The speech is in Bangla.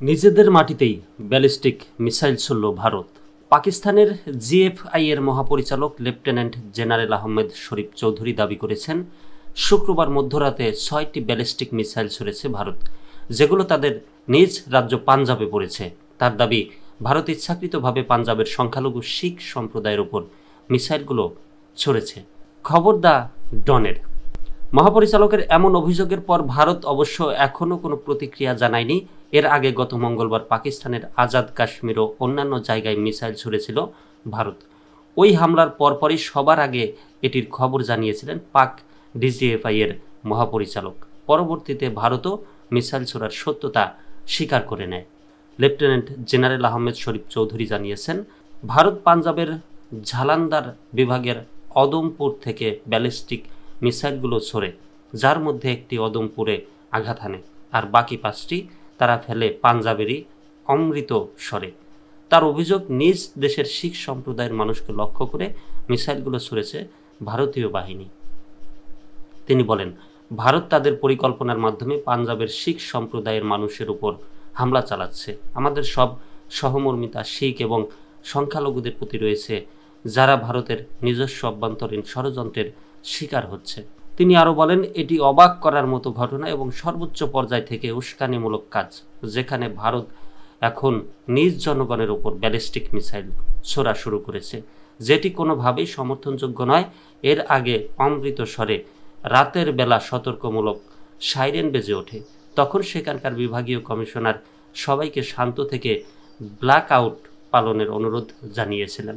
নিজেদের মাটিতেই ব্যালিস্টিক মিসাইল ছুড়ল ভারত। পাকিস্তানের জিএফআই এর মহাপরিচালক লেফটেন্যান্ট জেনারেল আহমেদ শরীফ চৌধুরী দাবি করেছেন, শুক্রবার মধ্যরাতে 6টি ব্যালিস্টিক মিসাইল ছুড়েছে ভারত, যেগুলো তাদের নিজ রাজ্য পাঞ্জাবে পড়েছে। তার দাবি, ভারত ইচ্ছাকৃতভাবে পাঞ্জাবের সংখ্যালঘু শিখ সম্প্রদায়ের উপর মিসাইলগুলো ছুড়েছে। খবর দ্য ডনের। মহাপরিচালকের এমন অভিযোগের পর ভারত অবশ্য এখনও কোনো প্রতিক্রিয়া জানায়নি। এর আগে গত মঙ্গলবার পাকিস্তানের আজাদ কাশ্মীর ও অন্যান্য জায়গায় মিসাইল ছুড়েছিল ভারত। ওই হামলার পরপরই সবার আগে এটির খবর জানিয়েছিলেন পাক ডিজিএফআই এর মহাপরিচালক। পরবর্তীতে ভারতও মিসাইল ছোড়ার সত্যতা স্বীকার করে নেয়। লেফটেন্যান্ট জেনারেল আহমেদ শরীফ চৌধুরী জানিয়েছেন, ভারত পাঞ্জাবের ঝালান্দার বিভাগের অদমপুর থেকে ব্যালিস্টিক মিসাইলগুলো ছোড়ে, যার মধ্যে একটি অদমপুরে আঘাত হানে, আর বাকি 5টি তারা ফেলে পাঞ্জাবেরই অমৃতসরে। তার অভিযোগ, নিজ দেশের শিখ সম্প্রদায়ের মানুষকে লক্ষ্য করে মিসাইলগুলো ছুড়েছে ভারতীয় বাহিনী। তিনি বলেন, ভারত তাদের পরিকল্পনার মাধ্যমে পাঞ্জাবের শিখ সম্প্রদায়ের মানুষের উপর হামলা চালাচ্ছে। আমাদের সব সহমর্মিতা শিখ এবং সংখ্যালঘুদের প্রতি রয়েছে, যারা ভারতের নিজস্ব অভ্যন্তরীণ ষড়যন্ত্রের শিকার হচ্ছে। তিনি আরও বলেন, এটি অবাক করার মতো ঘটনা এবং সর্বোচ্চ পর্যায় থেকে উস্কানিমূলক কাজ, যেখানে ভারত এখন নিজ জনগণের উপর ব্যালিস্টিক মিসাইল ছোড়া শুরু করেছে, যেটি কোনোভাবেই সমর্থনযোগ্য নয়। এর আগে অমৃতসরে রাতের বেলা সতর্কমূলক সাইরেন বেজে ওঠে। তখন সেখানকার বিভাগীয় কমিশনার সবাইকে শান্ত থেকে ব্ল্যাক আউট পালনের অনুরোধ জানিয়েছিলেন।